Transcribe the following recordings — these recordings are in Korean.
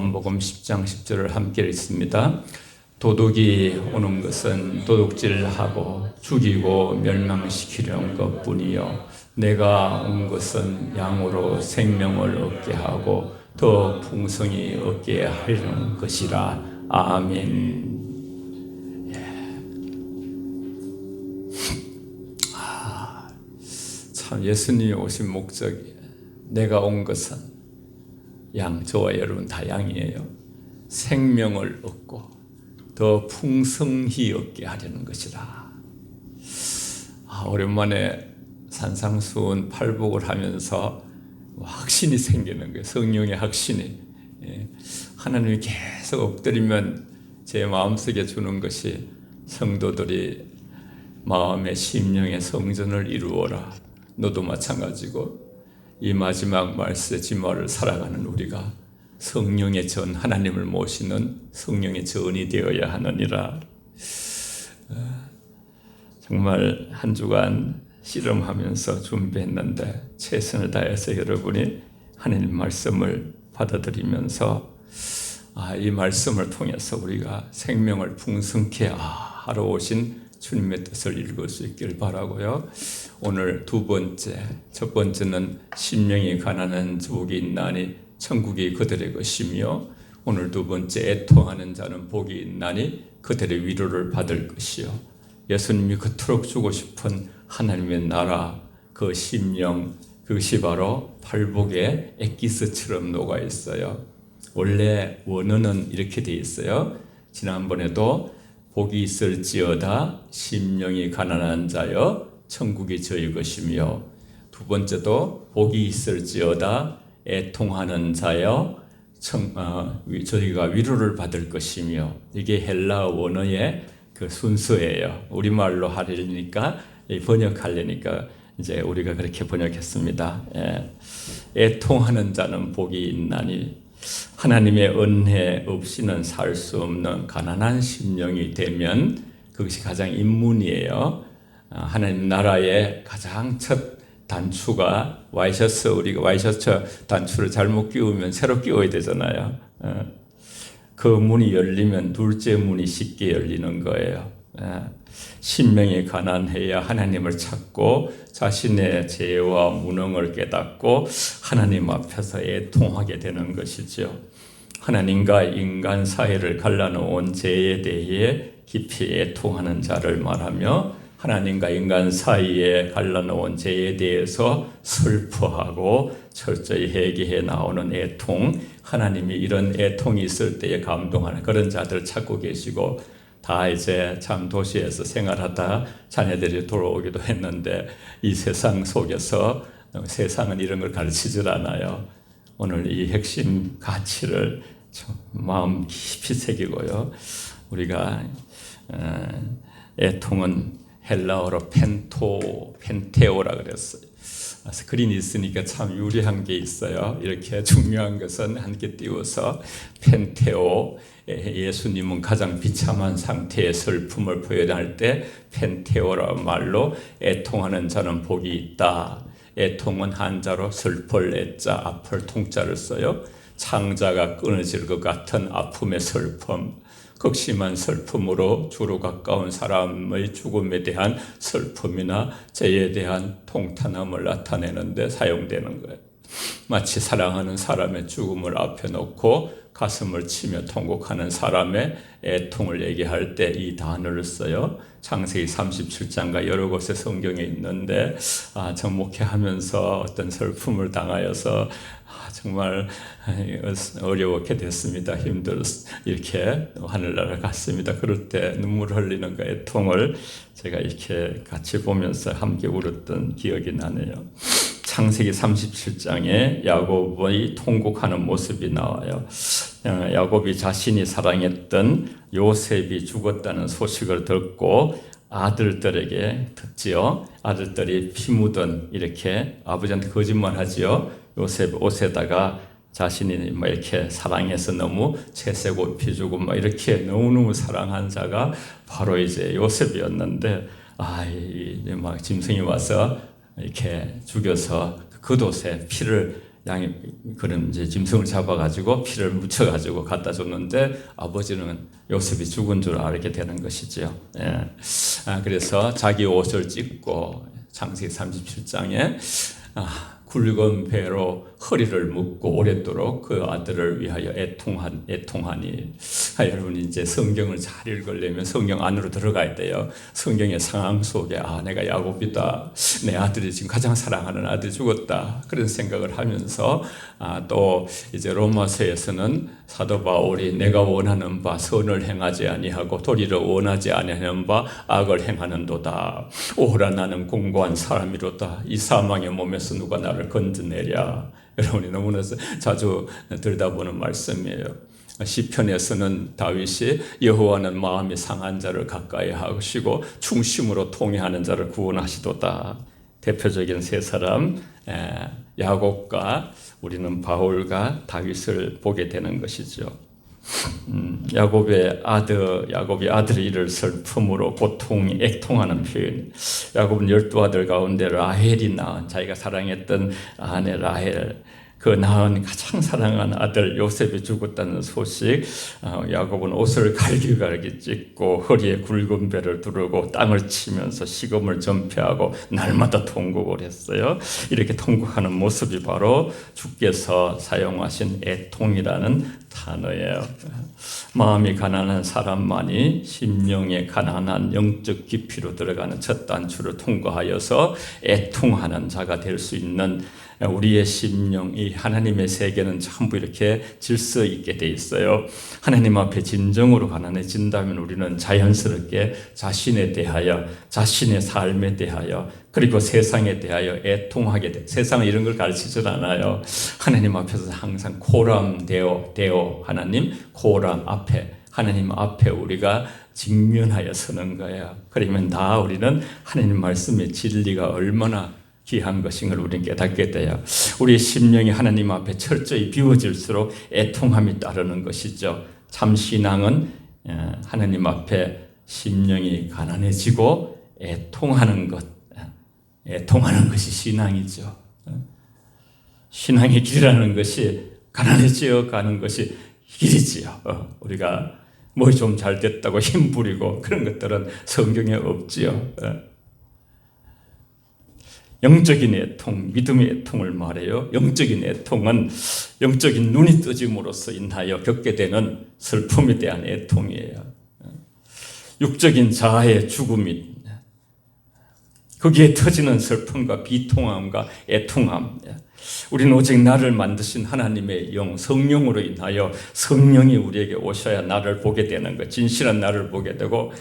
요한복음 10장 10절을 함께 읽습니다. 도둑이 오는 것은 도둑질하고 죽이고 멸망시키려는 것뿐이요 내가 온 것은 양으로 생명을 얻게 하고 더 풍성히 얻게 하려는 것이라. 아멘. 참 예수님이 오신 목적이, 내가 온 것은 저와 여러분 다 양이에요. 생명을 얻고 더 풍성히 얻게 하려는 것이라. 오랜만에 산상수훈 팔복을 하면서 확신이 생기는 거예요. 성령의 확신이. 하나님이 계속 엎드리면 제 마음속에 주는 것이, 성도들이 마음의 심령의 성전을 이루어라. 너도 마찬가지고 이 마지막 말세 지말을 살아가는 우리가 성령의 전, 하나님을 모시는 성령의 전이 되어야 하느니라. 정말 한 주간 씨름하면서 준비했는데 최선을 다해서 여러분이 하나님 말씀을 받아들이면서 이 말씀을 통해서 우리가 생명을 풍성케 하러 오신 주님의 뜻을 읽을 수 있길 바라고요. 오늘 첫 번째는 심령이 가난한 복이 있나니 천국이 그들의 것이며, 오늘 두 번째, 애통하는 자는 복이 있나니 그들의 위로를 받을 것이요. 예수님이 그토록 주고 싶은 하나님의 나라, 그 심령, 그것이 바로 팔복에 엑기스처럼 녹아 있어요. 원래 원어는 이렇게 되어 있어요. 지난번에도 복이 있을지어다 심령이 가난한 자여 천국이 저희 것이며, 두 번째도 복이 있을지어다 애통하는 자여 저희가 위로를 받을 것이며, 이게 헬라 원어의 그 순서예요. 우리말로 하려니까, 번역하려니까 이제 우리가 그렇게 번역했습니다. 애통하는 자는 복이 있나니, 하나님의 은혜 없이는 살 수 없는 가난한 심령이 되면 그것이 가장 입문이에요. 하나님 나라의 가장 첫 단추가 우리가 와이셔츠 단추를 잘못 끼우면 새로 끼워야 되잖아요. 그 문이 열리면 둘째 문이 쉽게 열리는 거예요. 심령이 가난해야 하나님을 찾고 자신의 죄와 무능을 깨닫고 하나님 앞에서 애통하게 되는 것이죠. 하나님과 인간 사이를 갈라놓은 죄에 대해 깊이 애통하는 자를 말하며, 하나님과 인간 사이에 갈라놓은 죄에 대해서 슬퍼하고 철저히 회개해 나오는 애통, 하나님이 이런 애통이 있을 때에 감동하는 그런 자들 찾고 계시고, 다 이제 참 도시에서 생활하다 자녀들이 돌아오기도 했는데, 이 세상 속에서 세상은 이런 걸 가르치질 않아요. 오늘 이 핵심 가치를 마음 깊이 새기고요. 우리가 애통은 헬라어로 펜테오라 그랬어요. 스크린이 있으니까 참 유리한 게 있어요. 이렇게 중요한 것은 함께 띄워서 펜테오, 예수님은 가장 비참한 상태의 슬픔을 표현할 때 펜테오라는 말로 애통하는 자는 복이 있다. 애통은 한자로 슬플 애자, 아플 통자를 써요. 창자가 끊어질 것 같은 아픔의 슬픔, 극심한 슬픔으로 주로 가까운 사람의 죽음에 대한 슬픔이나 죄에 대한 통탄함을 나타내는 데 사용되는 거예요. 마치 사랑하는 사람의 죽음을 앞에 놓고 가슴을 치며 통곡하는 사람의 애통을 얘기할 때 이 단어를 써요. 창세기 37장과 여러 곳에 성경에 있는데, 정목회하면서 어떤 슬픔을 당하여서 정말 어려웠게 됐습니다. 이렇게 하늘나라 갔습니다. 그럴 때 눈물 흘리는 그 애통을 제가 이렇게 같이 보면서 함께 울었던 기억이 나네요. 창세기 37장에 야곱의 통곡하는 모습이 나와요. 야곱이 자신이 사랑했던 요셉이 죽었다는 소식을 듣고 아들들에게 듣지요. 아들들이 피 묻은, 이렇게 아버지한테 거짓말하지요. 요셉 옷에다가 자신이 이렇게 사랑해서 너무 채색 옷 피주고 이렇게 너무너무 사랑한 자가 바로 이제 요셉이었는데, 막 짐승이 와서 이렇게 죽여서 그 겉옷에 피를 그런 이제 짐승을 잡아가지고 피를 묻혀가지고 갖다 줬는데 아버지는 요셉이 죽은 줄 알게 되는 것이죠. 예. 그래서 자기 옷을 찢고 창세기 37장에 굵은 배로 허리를 묶고 오랫도록 그 아들을 위하여 애통하니. 여러분 이제 성경을 잘 읽으려면 성경 안으로 들어가야 돼요. 성경의 상황 속에 내가 야곱이다. 내 아들이 지금 가장 사랑하는 아들이 죽었다. 그런 생각을 하면서 또 이제 로마서에서는 사도 바울이 내가 원하는 바 선을 행하지 아니하고 도리를 원하지 아니하는 바 악을 행하는도다. 오호라 나는 공고한 사람이로다. 이 사망의 몸에서 누가 나를 건져내랴. 여러분이 너무나 자주 들여다보는 말씀이에요. 시편에서는 다윗이 여호와는 마음이 상한 자를 가까이 하시고 충심으로 통회하는 자를 구원하시도다. 대표적인 세 사람 야곱과 우리는 바울과 다윗을 보게 되는 것이죠. 야곱이 아들이 이를 슬픔으로 고통이 애통하는 표현. 야곱은 12아들 가운데 라헬이 낳은 자기가 사랑했던 아내 라헬, 그 낳은 가장 사랑하는 아들 요셉이 죽었다는 소식. 야곱은 옷을 갈기갈기 찢고 허리에 굵은 배를 두르고 땅을 치면서 식음을 전폐하고 날마다 통곡을 했어요. 이렇게 통곡하는 모습이 바로 주께서 사용하신 애통이라는 단어예요. 마음이 가난한 사람만이 심령의 가난한 영적 깊이로 들어가는 첫 단추를 통과하여서 애통하는 자가 될 수 있는 우리의 심령, 이 하나님의 세계는 전부 이렇게 질서 있게 돼 있어요. 하나님 앞에 진정으로 가난해진다면 우리는 자연스럽게 자신에 대하여, 자신의 삶에 대하여, 그리고 세상에 대하여 애통하게 돼. 세상은 이런 걸 가르치질 않아요. 하나님 앞에서 항상 코람 데오 하나님, 코람 앞에, 하나님 앞에 우리가 직면하여 서는 거예요. 그러면 우리는 하나님 말씀의 진리가 얼마나 귀한 것인 걸 우리는 깨닫게 돼요. 우리의 심령이 하나님 앞에 철저히 비워질수록 애통함이 따르는 것이죠. 참 신앙은 하나님 앞에 심령이 가난해지고 애통하는 것이 신앙이죠. 신앙의 길이라는 것이 가난해져 가는 것이 길이지요. 우리가 뭐 좀 잘 됐다고 힘 부리고 그런 것들은 성경에 없지요. 영적인 애통, 믿음의 애통을 말해요. 영적인 애통은 영적인 눈이 뜨짐으로써 인하여 겪게 되는 슬픔에 대한 애통이에요. 육적인 자아의 죽음이, 거기에 터지는 슬픔과 비통함과 애통함. 우리는 오직 나를 만드신 하나님의 영, 성령으로 인하여 성령이 우리에게 오셔야 나를 보게 되는 것, 진실한 나를 보게 되고,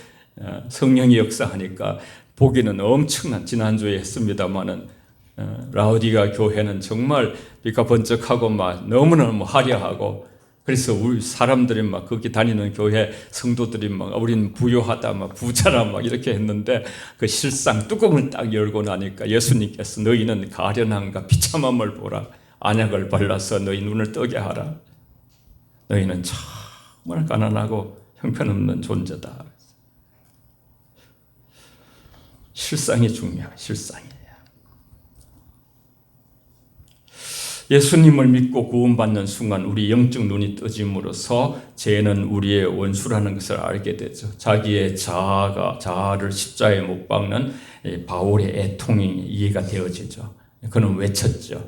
성령이 역사하니까 보기는 엄청난, 지난주에 했습니다마는 라우디가 교회는 정말 빛과 번쩍하고 막 너무너무 화려하고, 그래서 우리 사람들이 막 거기 다니는 교회 성도들이 막 우리는 부유하다, 막 부자라 막 이렇게 했는데, 그 실상 뚜껑을 딱 열고 나니까 예수님께서 너희는 가련함과 비참함을 보라. 안약을 발라서 너희 눈을 뜨게 하라. 너희는 정말 가난하고 형편없는 존재다. 실상이 중요해요. 실상이에요. 예수님을 믿고 구원받는 순간 우리 영적 눈이 뜨짐으로써 죄는 우리의 원수라는 것을 알게 되죠. 자기의 자아를 십자가에 못 박는 바울의 애통이 이해가 되어지죠. 그는 외쳤죠.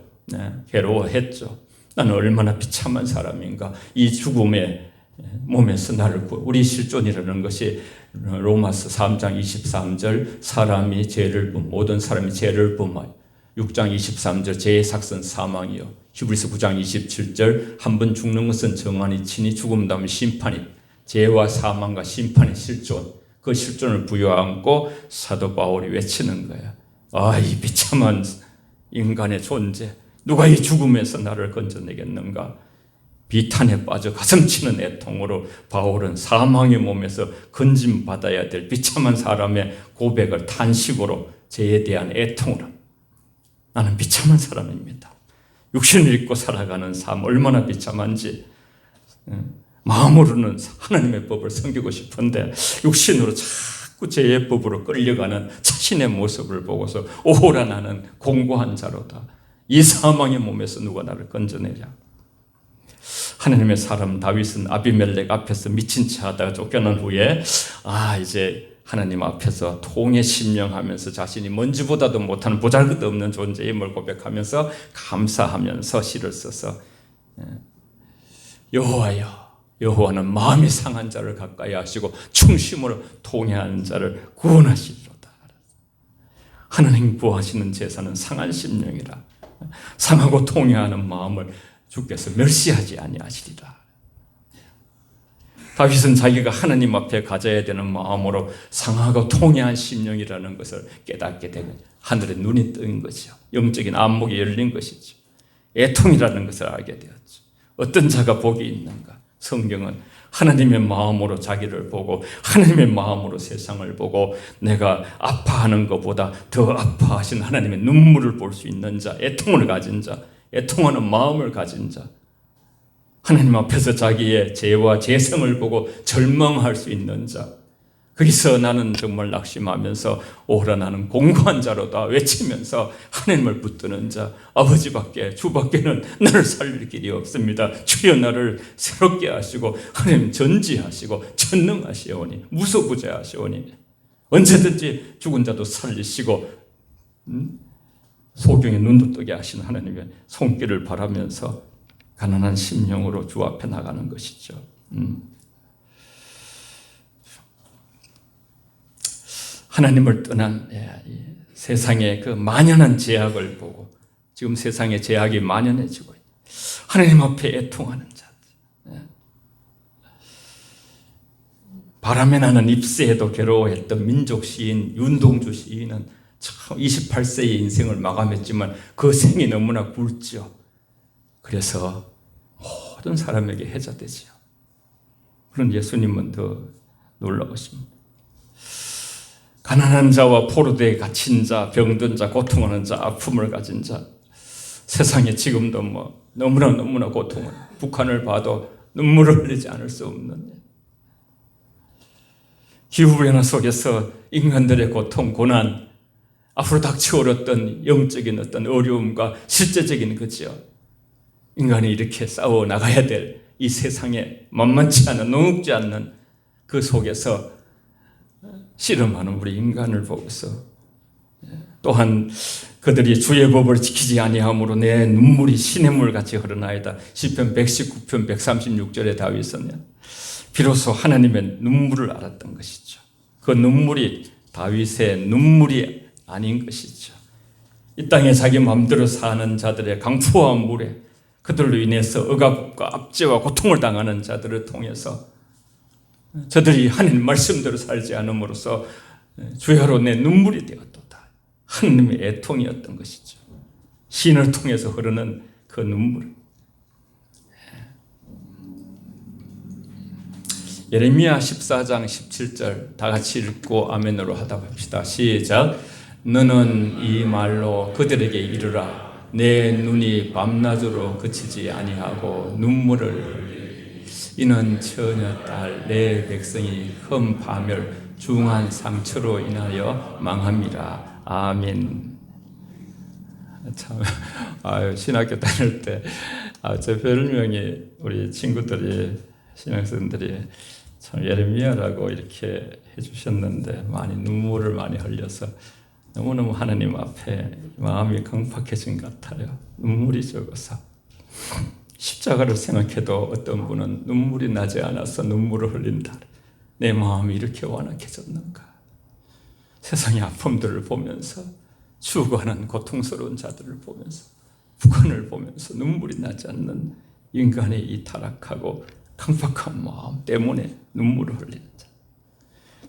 괴로워했죠. 나는 얼마나 비참한 사람인가. 이 죽음의 몸에서 나를 우리 실존이라는 것이 로마서 3장 23절 모든 사람이 죄를 범하여 6장 23절 죄의 삭선 사망이요. 히브리서 9장 27절 한 번 죽는 것은 정하니 친히 죽음 다음에 심판이, 죄와 사망과 심판의 실존, 그 실존을 부여안고 사도 바울이 외치는 거야. 이 비참한 인간의 존재, 누가 이 죽음에서 나를 건져내겠는가. 비탄에 빠져 가슴치는 애통으로 바울은 사망의 몸에서 건짐받아야 될 비참한 사람의 고백을 탄식으로, 죄에 대한 애통으로, 나는 비참한 사람입니다. 육신을 입고 살아가는 삶 얼마나 비참한지, 마음으로는 하나님의 법을 섬기고 싶은데 육신으로 자꾸 죄의 법으로 끌려가는 자신의 모습을 보고서 오호라 나는 공고한 자로다. 이 사망의 몸에서 누가 나를 건져내랴. 하나님의 사람 다윗은 아비멜렉 앞에서 미친 체 하다가 쫓겨난 후에 이제 하나님 앞에서 통해 심령하면서 자신이 먼지보다도 못하는 보잘것없는 존재임을 고백하면서 감사하면서 시를 써서 여호와여, 여호와는 마음이 상한 자를 가까이 하시고 충심으로 통회하는 자를 구원하시리로다. 하나님 구하시는 제사는 상한 심령이라. 상하고 통회하는 마음을 주께서 멸시하지 아니하시리라. 다윗은 자기가 하나님 앞에 가져야 되는 마음으로 상하고 통회한 심령이라는 것을 깨닫게 되면 하늘에 눈이 뜬 거죠. 영적인 안목이 열린 것이죠. 애통이라는 것을 알게 되었죠. 어떤 자가 복이 있는가? 성경은 하나님의 마음으로 자기를 보고 하나님의 마음으로 세상을 보고 내가 아파하는 것보다 더 아파하신 하나님의 눈물을 볼 수 있는 자, 애통을 가진 자, 애통하는 마음을 가진 자, 하나님 앞에서 자기의 죄와 죄성을 보고 절망할 수 있는 자, 거기서 나는 정말 낙심하면서 오라 나는 공고한 자로다 외치면서 하나님을 붙드는 자, 아버지밖에 주밖에는 나를 살릴 길이 없습니다. 주여 나를 새롭게 하시고 하나님 전지하시고 전능하시오니 무소부재하시오니 언제든지 죽은 자도 살리시고 소경의 눈도 뜨게 하시는 하나님의 손길을 바라면서 가난한 심령으로 주 앞에 나가는 것이죠. 하나님을 떠난 세상의 그 만연한 제약을 보고 지금 세상의 제약이 만연해지고 하나님 앞에 애통하는 자들, 바람에 나는 잎새에도 괴로워했던 민족 시인 윤동주 시인은 참 28세의 인생을 마감했지만 그 생이 너무나 굵죠. 그래서 모든 사람에게 해자되지요. 그런 예수님은 더 놀라우십니다. 가난한 자와 포로대에 갇힌 자, 병든 자, 고통하는 자, 아픔을 가진 자, 세상에 지금도 너무나 고통을, 북한을 봐도 눈물을 흘리지 않을 수 없는 기후변화 속에서 인간들의 고통, 고난, 앞으로 닥쳐오렸던 영적인 어떤 어려움과 실제적인 거죠. 인간이 이렇게 싸워 나가야 될 이 세상에 만만치 않은, 녹지 않는 그 속에서 씨름하는 우리 인간을 보고서 또한 그들이 주의 법을 지키지 아니함으로 내 눈물이 시냇물 같이 흐르나이다. 시편 119편 136절에 다윗은 비로소 하나님의 눈물을 알았던 것이죠. 그 눈물이 다윗의 눈물이 아닌 것이죠. 이 땅에 자기 마음대로 사는 자들의 강포와 물에 그들로 인해서 억압과 압제와 고통을 당하는 자들을 통해서 저들이 하나님 말씀대로 살지 않음으로써 주야로 내 눈물이 되었도다. 하나님의 애통이었던 것이죠. 시인을 통해서 흐르는 그 눈물. 예레미야 14장 17절 다 같이 읽고 아멘으로 하다 봅시다. 시작. 너는 이 말로 그들에게 이르라. 내 눈이 밤낮으로 그치지 아니하고 눈물을 흘리니 이는 처녀 딸 내 백성이 큰 파멸 중한 상처로 인하여 망함이라. 아멘. 참, 신학교 다닐 때 제 별명이 우리 친구들이 신학생들이 참 예레미야라고 이렇게 해주셨는데 많이 눈물을 많이 흘려서 너무너무 하나님 앞에 마음이 강팍해진 것 같아요. 눈물이 적어서. 십자가를 생각해도 어떤 분은 눈물이 나지 않아서 눈물을 흘린다. 내 마음이 이렇게 완악해졌는가. 세상의 아픔들을 보면서 죽어가는 고통스러운 자들을 보면서 북한을 보면서 눈물이 나지 않는 인간의 이 타락하고 강팍한 마음 때문에 눈물을 흘리는 자.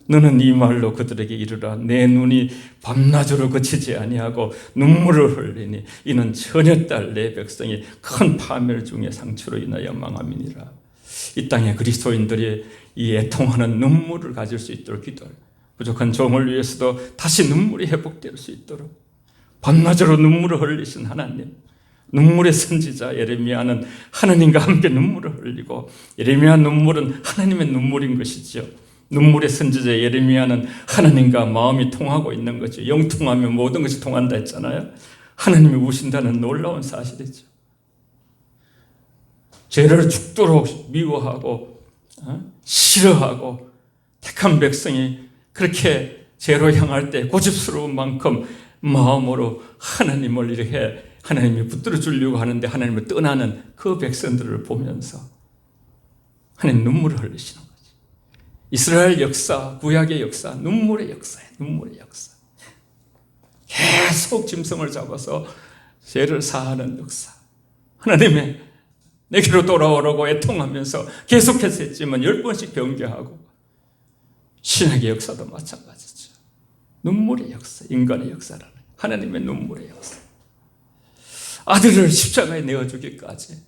너는 이 말로 그들에게 이르라. 내 눈이 밤낮으로 그치지 아니하고 눈물을 흘리니 이는 처녀딸 내 백성이 큰 파멸 중에 상처로 인하여 망함이니라. 이 땅의 그리스도인들이 이 애통하는 눈물을 가질 수 있도록 기도하라. 부족한 종을 위해서도 다시 눈물이 회복될 수 있도록 밤낮으로 눈물을 흘리신 하나님, 눈물의 선지자 예레미야는 하나님과 함께 눈물을 흘리고 예레미야 눈물은 하나님의 눈물인 것이죠. 눈물의 선지자 예레미야는 하나님과 마음이 통하고 있는 거죠. 영통하면 모든 것이 통한다 했잖아요. 하나님이 우신다는 놀라운 사실이죠. 죄를 죽도록 미워하고 싫어하고 택한 백성이 그렇게 죄로 향할 때 고집스러운 만큼 마음으로 하나님을 이렇게 하나님이 붙들어 주려고 하는데 하나님을 떠나는 그 백성들을 보면서 하나님 눈물을 흘리시는 거죠. 이스라엘 역사, 구약의 역사, 눈물의 역사예요. 눈물의 역사. 계속 짐승을 잡아서 죄를 사하는 역사. 하나님의 내게로 돌아오라고 애통하면서 계속해서 했지만 10번씩 변개하고, 신학의 역사도 마찬가지죠. 눈물의 역사, 인간의 역사라는 하나님의 눈물의 역사. 아들을 십자가에 내어주기까지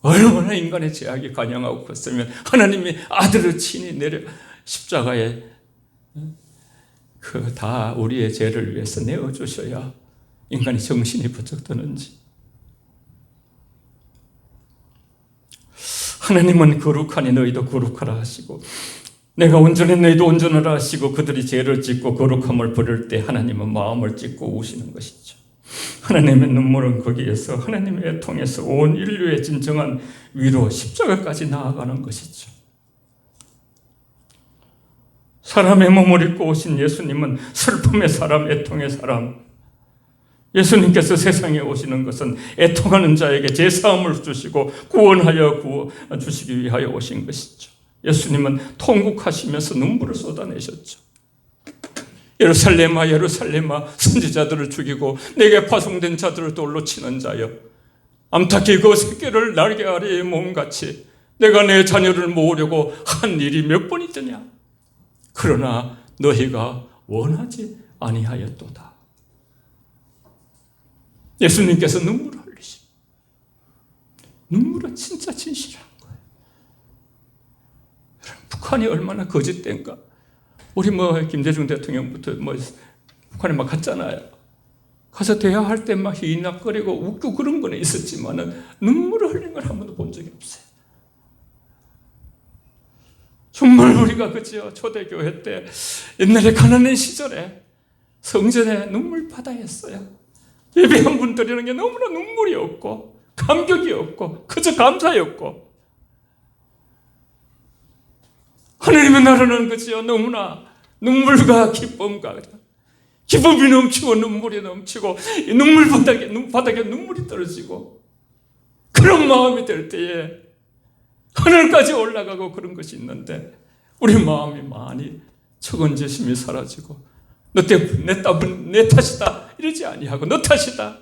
얼마나 인간의 죄악이 관영하고 컸으면 하나님이 아들을 친히 내려 십자가에 그 다 우리의 죄를 위해서 내어주셔야 인간이 정신이 번쩍 드는지. 하나님은 거룩하니 너희도 거룩하라 하시고, 내가 온전해 너희도 온전하라 하시고, 그들이 죄를 짓고 거룩함을 버릴 때 하나님은 마음을 찢고 우시는 것이죠. 하나님의 눈물은 거기에서 하나님의 애통에서 온 인류의 진정한 위로 십자가까지 나아가는 것이죠. 사람의 몸을 입고 오신 예수님은 슬픔의 사람, 애통의 사람. 예수님께서 세상에 오시는 것은 애통하는 자에게 제사함을 주시고 구원하여 주시기 위하여 오신 것이죠. 예수님은 통곡하시면서 눈물을 쏟아내셨죠. 예루살렘아 예루살렘아, 선지자들을 죽이고 내게 파송된 자들을 돌로 치는 자여, 암탉이 그 새끼를 날개 아래에 모음같이 내가 내 자녀를 모으려고 한 일이 몇 번이더냐. 그러나 너희가 원하지 아니하였도다. 예수님께서 눈물을 흘리십니다. 눈물은 진짜 진실한 거예요. 북한이 얼마나 거짓된가. 우리 김대중 대통령부터 북한에 막 갔잖아요. 가서 대화할 때 막 희낙거리고 웃고 그런 건 있었지만은 눈물을 흘린 걸 한 번도 본 적이 없어요. 정말 우리가 그죠? 초대교회 때 옛날에 가난한 시절에 성전에 눈물 바다였어요. 예배한 분 드리는 게 너무나 눈물이 없고 감격이 없고 그저 감사였고, 하나님의 나라는 그죠? 너무나 눈물과 기쁨과 기쁨이 넘치고 눈물이 넘치고 눈물 바닥에 눈물이 떨어지고, 그런 마음이 될 때에 하늘까지 올라가고 그런 것이 있는데, 우리 마음이 많이 처건재심이 사라지고 내 탓이다 이러지 아니하고 너 탓이다,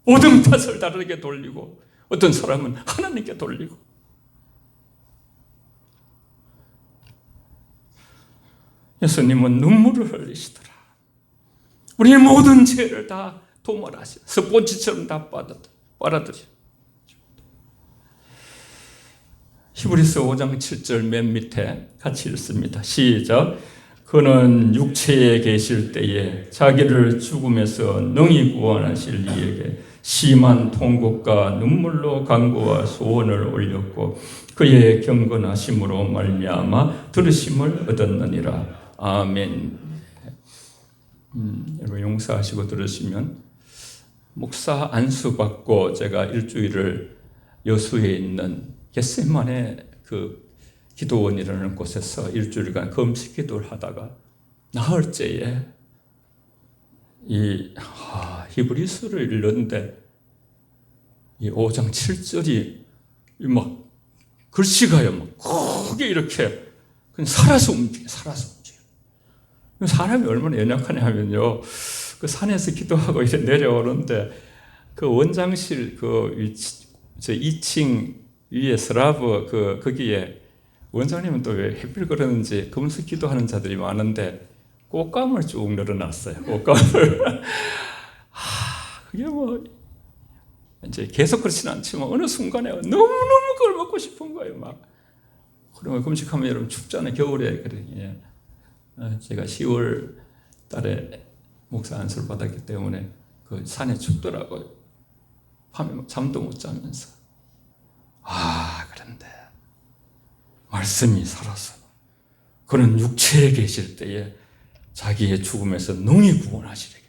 모든 탓을 다르게 돌리고, 어떤 사람은 하나님께 돌리고. 예수님은 눈물을 흘리시더라. 우리의 모든 죄를 다 도말하시고 스폰지처럼 다 빨아들여. 히브리서 5장 7절 맨 밑에 같이 읽습니다. 시작. 그는 육체에 계실 때에 자기를 죽음에서 능히 구원하실 이에게 심한 통곡과 눈물로 간구와 소원을 올렸고 그의 경건하심으로 말미암아 들으심을 얻었느니라. 아멘. 여러분 용서하시고 들으시면, 목사 안수 받고 제가 일주일을 여수에 있는 겟세마네 그 기도원이라는 곳에서 일주일간 금식 기도를 하다가 나흘째에 이 히브리서를 읽는데 이 5장 7절이 막 글씨가요 막 크게 이렇게 그냥 살아서 움직여. 사람이 얼마나 연약하냐 하면요, 그 산에서 기도하고 이제 내려오는데 그 원장실 그 2층 위에 스라브 거기에 원장님은 또 왜 햇빛 그러는지 금식 기도하는 자들이 많은데 꽃감을 쭉 늘어놨어요. 꽃감을. 그게 이제 계속 그렇지는 않지만 어느 순간에 너무너무 그걸 먹고 싶은 거예요. 막. 그러면 금식하면 여러분 춥잖아요. 겨울에. 제가 10월 달에 목사 안수를 받았기 때문에 그 산에 춥더라고요. 밤에 잠도 못 자면서. 그런데 말씀이 살아서 그는 육체에 계실 때에 자기의 죽음에서 능히 구원하시리게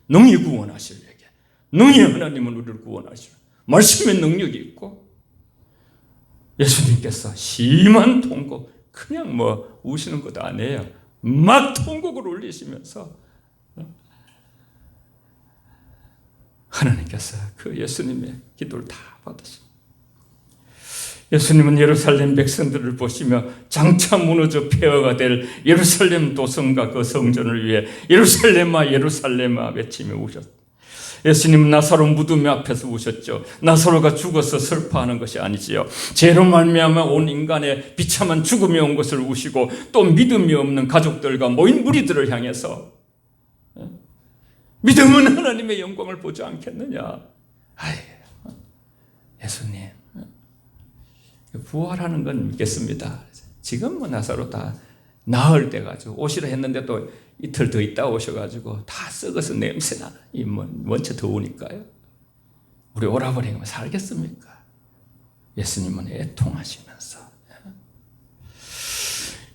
능히 구원하시려게. 능히 하나님은 우리를 구원하시려. 말씀의 능력이 있고 예수님께서 심한 통곡, 그냥 뭐 우시는 것도 아니에요. 막 통곡을 올리시면서 하나님께서 그 예수님의 기도를 다 받으십니다. 예수님은 예루살렘 백성들을 보시며 장차 무너져 폐허가 될 예루살렘 도성과 그 성전을 위해 예루살렘아 예루살렘아 외치며 우셨습니다. 예수님은 나사로 무덤 앞에서 우셨죠. 나사로가 죽어서 슬퍼하는 것이 아니지요. 죄로 말미암아 온 인간의 비참한 죽음이 온 것을 우시고 또 믿음이 없는 가족들과 모인 무리들을 향해서 믿음은 하나님의 영광을 보지 않겠느냐. 예수님 부활하는 건 믿겠습니다. 지금 뭐 나사로 다 나을 때 가지고 오시려 했는데 또 이틀 더 있다 오셔가지고 다 썩어서 냄새나는 이 원체 더우니까요. 우리 오라버니가 살겠습니까? 예수님은 애통하시면서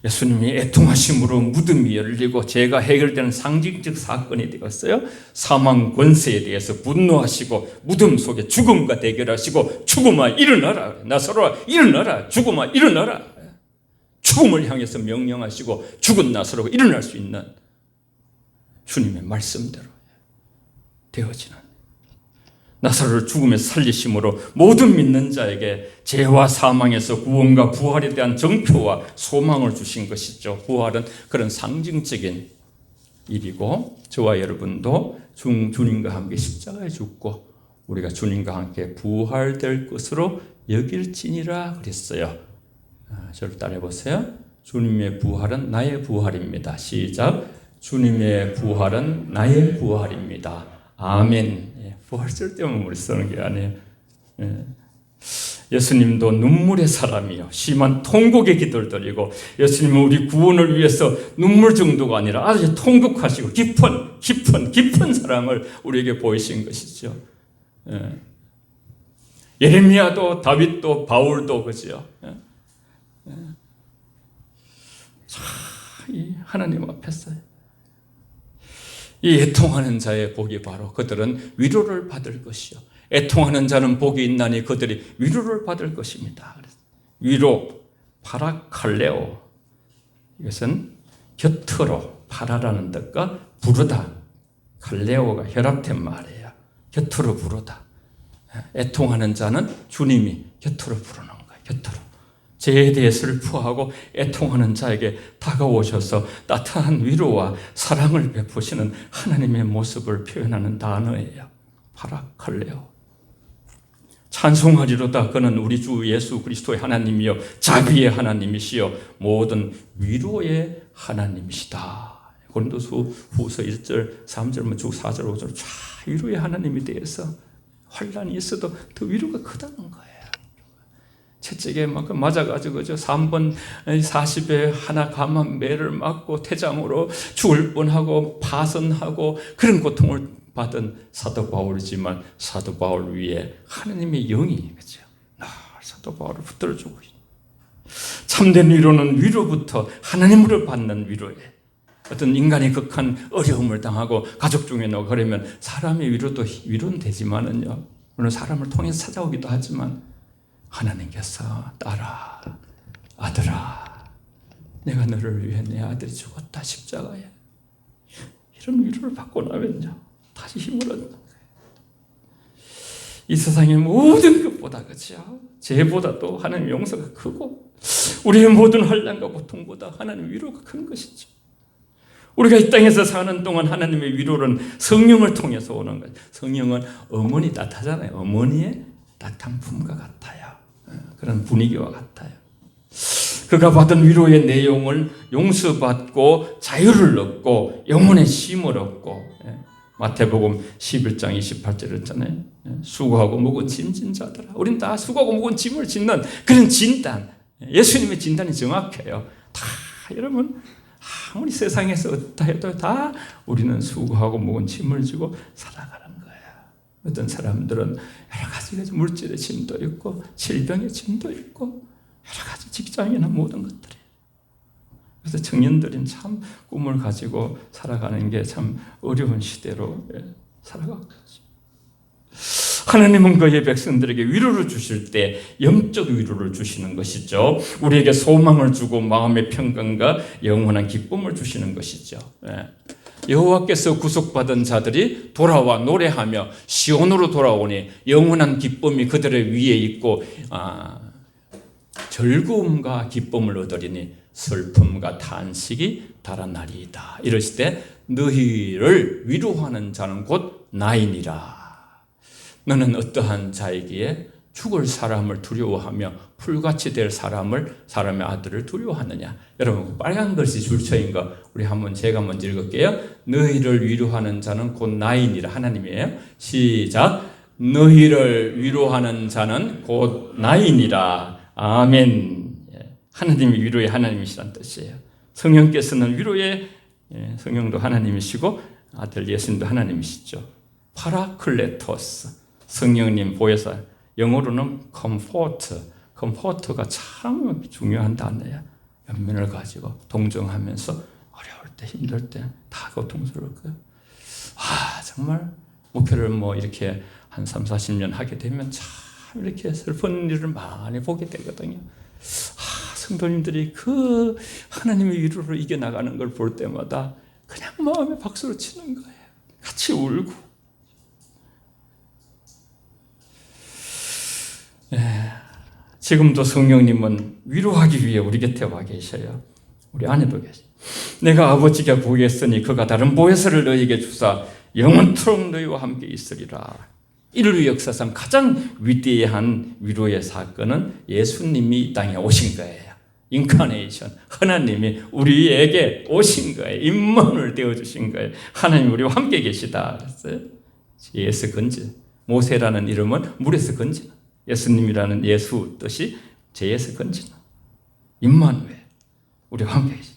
예수님이 애통하심으로 무덤이 열리고 죄가 해결되는 상징적 사건이 되었어요. 사망 권세에 대해서 분노하시고 무덤 속에 죽음과 대결하시고 죽음아 일어나라, 나사로아 일어나라, 죽음아 일어나라. 죽음을 향해서 명령하시고 죽은 나사로가 일어날 수 있는 주님의 말씀대로 되어지는 나사로를 죽음에서 살리심으로 모든 믿는 자에게 죄와 사망에서 구원과 부활에 대한 정표와 소망을 주신 것이죠. 부활은 그런 상징적인 일이고 저와 여러분도 주님과 함께 십자가에 죽고 우리가 주님과 함께 부활될 것으로 여길지니라 그랬어요. 저를 따라해 보세요. 주님의 부활은 나의 부활입니다. 시작. 주님의 부활은 나의 부활입니다. 아멘. 부활 쓸 때만 우리 쓰는 게 아니에요. 예수님도 눈물의 사람이요. 심한 통곡의 기도를 드리고 예수님은 우리 구원을 위해서 눈물 정도가 아니라 아주 통곡하시고 깊은 사랑을 우리에게 보이신 것이죠. 예레미야도 다윗도 바울도 그죠. 이 하나님 앞에서 이 애통하는 자의 복이 바로 그들은 위로를 받을 것이요. 애통하는 자는 복이 있나니 그들이 위로를 받을 것입니다. 위로, 파라칼레오. 이것은 곁으로, 파라라는 뜻과 부르다. 칼레오가 결합된 말이에요. 곁으로 부르다. 애통하는 자는 주님이 곁으로 부르는 거예요. 곁으로. 죄에 대해 슬퍼하고 애통하는 자에게 다가오셔서 따뜻한 위로와 사랑을 베푸시는 하나님의 모습을 표현하는 단어예요. 파라칼레오. 찬송하리로다. 그는 우리 주 예수 그리스도의 하나님이요 자비의 하나님이시요 모든 위로의 하나님이시다. 고린도서 후서 1절, 3절, 쭉 4절, 5절 쫙 위로의 하나님에 대해서 환란이 있어도 더 위로가 크다는 거예요. 채찍에 막 맞아가지고 그죠? 3번 40에 하나 감한 매를 맞고 태장으로 죽을 뻔하고 파선하고 그런 고통을 받은 사도 바울이지만 사도 바울 위에 하나님의 영이 그죠? 사도 바울을 붙들어주고 참된 위로는 위로부터 하나님으로 받는 위로예요. 어떤 인간이 극한 어려움을 당하고 가족 중에 나고 그러면 사람의 위로도 위로는 되지만은요. 물론 사람을 통해서 찾아오기도 하지만 하나님께서 딸아, 아들아, 내가 너를 위해 내 아들이 죽었다 십자가에. 이런 위로를 받고 나면요 다시 힘을 얻는 거예요. 이 세상의 모든 것보다 그렇죠. 죄보다도 하나님의 용서가 크고 우리의 모든 환난과 고통보다 하나님의 위로가 큰 것이죠. 우리가 이 땅에서 사는 동안 하나님의 위로는 성령을 통해서 오는 거예요. 성령은 어머니 따뜻하잖아요. 어머니의 따뜻한 품과 같아요. 그런 분위기와 같아요. 그가 받은 위로의 내용을 용서받고 자유를 얻고 영혼의 쉼을 얻고 마태복음 11장 28절 했잖아요. 수고하고 무거운 짐진 자들아. 우린 다 수고하고 무거운 짐을 짓는 그런 진단. 예수님의 진단이 정확해요. 다 여러분 아무리 세상에서 어떻다 해도 다 우리는 수고하고 무거운 짐을 지고 살아가는 거예요. 어떤 사람들은 여러 가지 물질의 짐도 있고 질병의 짐도 있고 여러 가지 직장이나 모든 것들이 그래서 청년들은 참 꿈을 가지고 살아가는 게 참 어려운 시대로 살아가고 있죠. 하나님은 그의 백성들에게 위로를 주실 때 영적 위로를 주시는 것이죠. 우리에게 소망을 주고 마음의 평강과 영원한 기쁨을 주시는 것이죠. 여호와께서 구속받은 자들이 돌아와 노래하며 시온으로 돌아오니 영원한 기쁨이 그들의 위에 있고 즐거움과 기쁨을 얻으리니 슬픔과 탄식이 달아나리이다. 이러실 때 너희를 위로하는 자는 곧 나이니라. 너는 어떠한 자이기에 죽을 사람을 두려워하며 풀같이 될 사람의 아들을 두려워하느냐. 여러분 빨간 글씨 줄쳐인 거 우리 제가 먼저 읽을게요. 너희를 위로하는 자는 곧 나이니라. 하나님이에요. 시작. 너희를 위로하는 자는 곧 나이니라. 아멘. 하나님이 위로의 하나님이시란 뜻이에요. 성령께서는 위로의 성령도 하나님이시고 아들 예수님도 하나님이시죠. 파라클레토스 성령님 보혜사, 영어로는 컴포트가 참 중요한 단어예요. 연민을 가지고 동정하면서 어려울 때 힘들 때 다 고통스러울 거예요. 정말 목표를 이렇게 한 3, 40년 하게 되면 참 이렇게 슬픈 일을 많이 보게 되거든요. 성도님들이 그 하나님의 위로를 이겨나가는 걸 볼 때마다 그냥 마음에 박수를 치는 거예요. 같이 울고. 지금도 성령님은 위로하기 위해 우리 곁에 와 계셔요. 우리 안에도 계셔요. 내가 아버지께 구했으니 그가 다른 보혜사를 너희에게 주사 영원토록 너희와 함께 있으리라. 인류 역사상 가장 위대한 위로의 사건은 예수님이 이 땅에 오신 거예요. 인카네이션, 하나님이 우리에게 오신 거예요. 임마누엘 되어주신 거예요. 하나님 우리와 함께 계시다 그랬어요. 예수 건지, 모세라는 이름은 물에서 건지는, 예수님이라는 예수 뜻이 죄에서 건지는, 임마누엘 우리와 함께 계시다.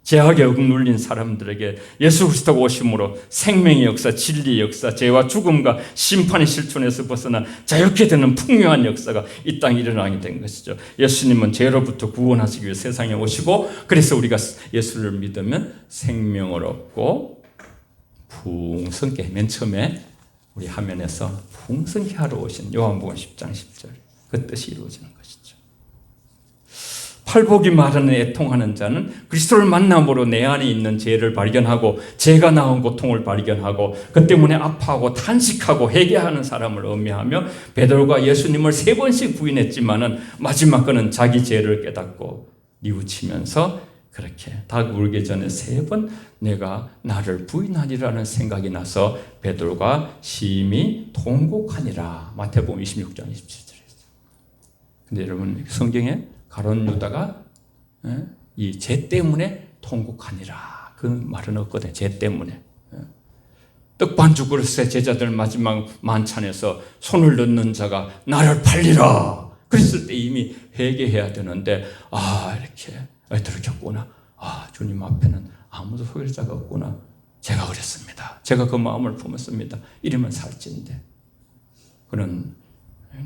죄악에 억눌린 사람들에게 예수 그리스도가 오심으로 생명의 역사, 진리의 역사, 죄와 죽음과 심판의 실존에서 벗어나 자유케 되는 풍요한 역사가 이 땅에 일어나게 된 것이죠. 예수님은 죄로부터 구원하시기 위해 세상에 오시고, 그래서 우리가 예수를 믿으면 생명을 얻고 풍성케, 맨 처음에 우리 화면에서 풍성케 하러 오신 요한복음 10장 10절 그 뜻이 이루어지는 것이죠. 팔복이 말하는 애통하는 자는 그리스도를 만남으로 내 안에 있는 죄를 발견하고 죄가 낳은 고통을 발견하고 그 때문에 아파하고 탄식하고 회개하는 사람을 의미하며, 베드로가 예수님을 3번씩 부인했지만은 마지막 그는 자기 죄를 깨닫고 뉘우치면서 그렇게 닭 울기 전에 3번 내가 나를 부인하리라는 생각이 나서 베드로가 심히 통곡하니라. 마태복음 26장 27절에 있어요. 근데 여러분 성경에 가룟 유다가 이 죄 때문에 통곡하니라 그 말은 없거든요. 죄 때문에. 떡반죽 그릇에 제자들 마지막 만찬에서 손을 넣는 자가 나를 팔리라 그랬을 때 이미 회개해야 되는데 이렇게 들켰구나. 주님 앞에는 아무도 속일 자가 없구나. 제가 그랬습니다. 제가 그 마음을 품었습니다. 이러면 살찐데 그는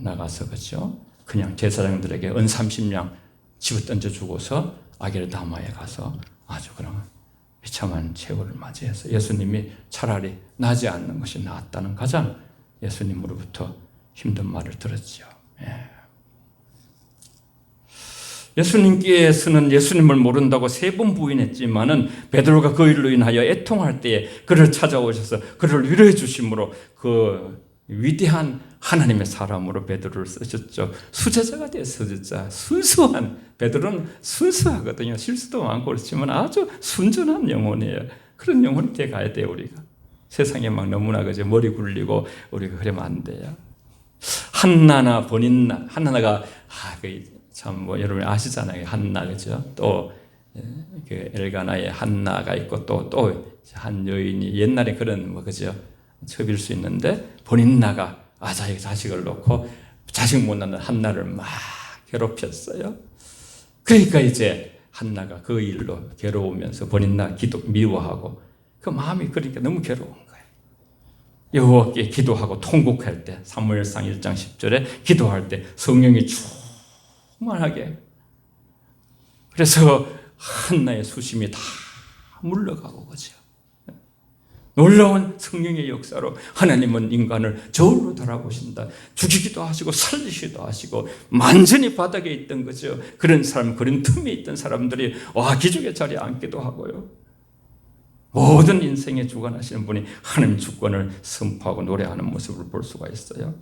나가서 그렇죠. 그냥 제사장들에게 은 30냥 집어 던져주고서 아겔다마에 가서 아주 그런 비참한 최후를 맞이해서 예수님이 차라리 나지 않는 것이 낫다는 가장 예수님으로부터 힘든 말을 들었죠. 예수님께서는 예수님을 모른다고 3번 부인했지만은 베드로가 그 일로 인하여 애통할 때에 그를 찾아오셔서 그를 위로해 주심으로 그 위대한 하나님의 사람으로 베드로를 쓰셨죠. 수제자가 돼서 수제자. 순수한, 베드로는 순수하거든요. 실수도 많고 그렇지만 아주 순전한 영혼이에요. 그런 영혼이 돼 가야 돼요. 우리가 세상에 막 너무나 그저 머리 굴리고 우리가 그러면 안 돼요. 한나나 버닌나, 한나가 참 여러분 아시잖아요. 한나 그죠? 또 그 엘가나의 한나가 있고 또 한 여인이 옛날에 그런 그죠? 첩일 수 있는데 버닌나가 자기 자식을 놓고 자식 못 낳는 한나를 막 괴롭혔어요. 그러니까 이제 한나가 그 일로 괴로우면서 버닌나 미워하고 그 마음이 그러니까 너무 괴로운 거예요. 여호와께 기도하고 통곡할 때 사무엘상 1장 10절에 기도할 때 성령이 충만하게, 그래서 한나의 수심이 다 물러가고 그죠. 놀라운 성령의 역사로 하나님은 인간을 저울로 달아보신다. 죽이기도 하시고 살리기도 하시고 만전히 바닥에 있던 거죠. 그런 사람, 그런 틈에 있던 사람들이 기적의 자리에 앉기도 하고요. 모든 인생에 주관하시는 분이 하나님 주권을 선포하고 노래하는 모습을 볼 수가 있어요.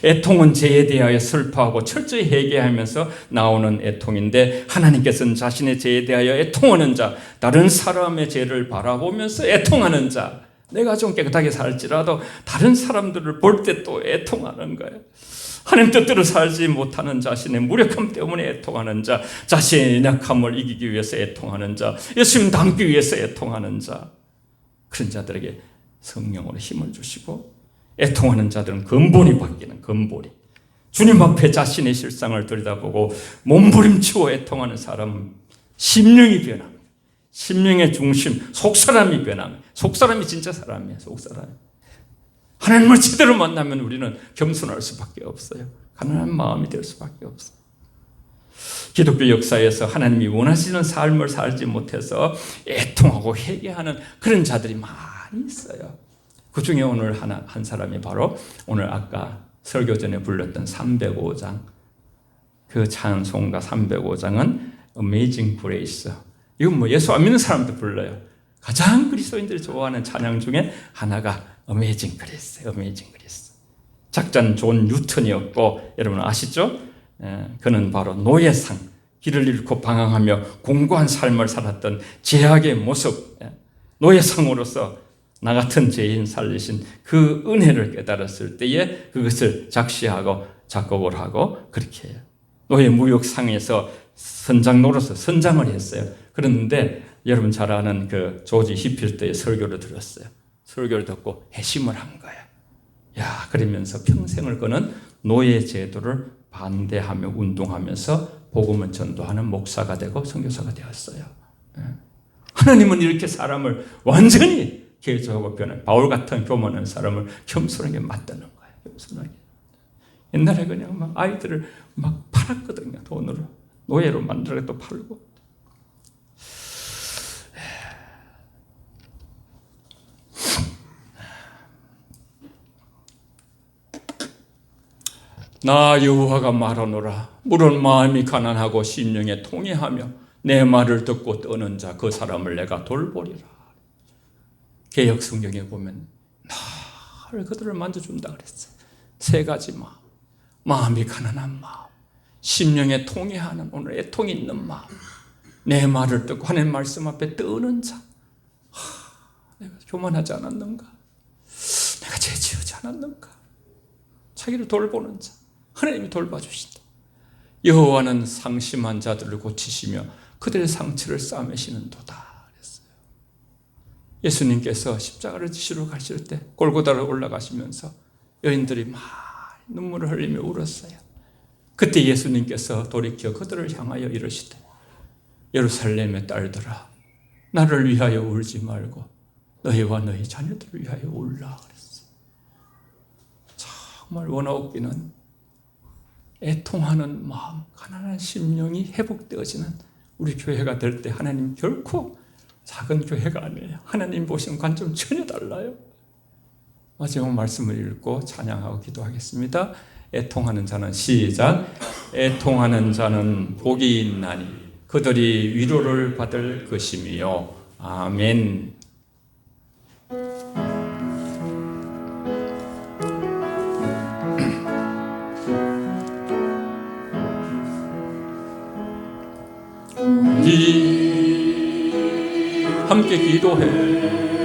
애통은 죄에 대하여 슬퍼하고 철저히 회개하면서 나오는 애통인데, 하나님께서는 자신의 죄에 대하여 애통하는 자, 다른 사람의 죄를 바라보면서 애통하는 자, 내가 좀 깨끗하게 살지라도 다른 사람들을 볼 때 또 애통하는 거예요. 하나님 뜻대로 살지 못하는 자신의 무력함 때문에 애통하는 자, 자신의 연약함을 이기기 위해서 애통하는 자, 예수님 닮기 위해서 애통하는 자, 그런 자들에게 성령으로 힘을 주시고, 애통하는 자들은 근본이 바뀌는, 근본이. 주님 앞에 자신의 실상을 들여다보고 몸부림치고 애통하는 사람은 심령이 변합니다. 심령의 중심, 속사람이 변합니다. 속사람이 진짜 사람이에요. 속사람. 하나님을 제대로 만나면 우리는 겸손할 수밖에 없어요. 가난한 마음이 될 수밖에 없어요. 기독교 역사에서 하나님이 원하시는 삶을 살지 못해서 애통하고 회개하는 그런 자들이 많이 있어요. 그 중에 오늘 한 사람이 바로 오늘 아까 설교 전에 불렀던 305장, 그 찬송가 305장은 Amazing Grace. 이건 예수 안 믿는 사람도 불러요. 가장 그리스도인들이 좋아하는 찬양 중에 하나가 Amazing Grace, Amazing Grace. 작자는 존 뉴턴이었고, 여러분 아시죠? 그는 바로 노예상, 길을 잃고 방황하며 공고한 삶을 살았던 제약의 모습, 노예상으로서 나 같은 죄인 살리신 그 은혜를 깨달았을 때에 그것을 작시하고 작곡을 하고 그렇게 해요. 노예 무역상에서 선장 노릇을 선장을 했어요. 그런데 여러분 잘 아는 그 조지 히필트의 설교를 들었어요. 설교를 듣고 회심을 한 거예요. 그러면서 평생을 그는 노예 제도를 반대하며 운동하면서 복음을 전도하는 목사가 되고 선교사가 되었어요. 하나님은 이렇게 사람을 완전히 개조하고 변해, 바울 같은 교만한 사람을 겸손하게 만드는 거예요. 겸손하게. 옛날에 그냥 막 아이들을 막 팔았거든요. 돈으로. 노예로 만들어 또 팔고. 나 여호와가 말하노라. 물은 마음이 가난하고 심령에 통회하며 내 말을 듣고 떠는 자, 그 사람을 내가 돌보리라. 개역 성경에 보면 늘 그들을 만져준다 그랬어요. 세 가지 마음. 마음이 가난한 마음, 심령에 통회하는, 오늘 애통이 있는 마음, 내 말을 듣고 하나님 말씀 앞에 떠는 자. 내가 교만하지 않았는가? 내가 죄 지으지 않았는가? 자기를 돌보는 자. 하나님이 돌봐주신다. 여호와는 상심한 자들을 고치시며 그들의 상처를 싸매시는 도다. 예수님께서 십자가를 지시러 가실 때 골고다를 올라가시면서 여인들이 많이 눈물을 흘리며 울었어요. 그때 예수님께서 돌이켜 그들을 향하여 이르시되 예루살렘의 딸들아, 나를 위하여 울지 말고 너희와 너희 자녀들을 위하여 울라 그랬어요. 정말 원하옵기는 애통하는 마음, 가난한 심령이 회복되어지는 우리 교회가 될 때 하나님 결코 작은 교회가 아니에요. 하나님 보시는 관점 전혀 달라요. 마지막 말씀을 읽고 찬양하고 기도하겠습니다. 애통하는 자는 시작. 애통하는 자는 복이 있나니 그들이 위로를 받을 것이며. 아멘. 함께 기도해.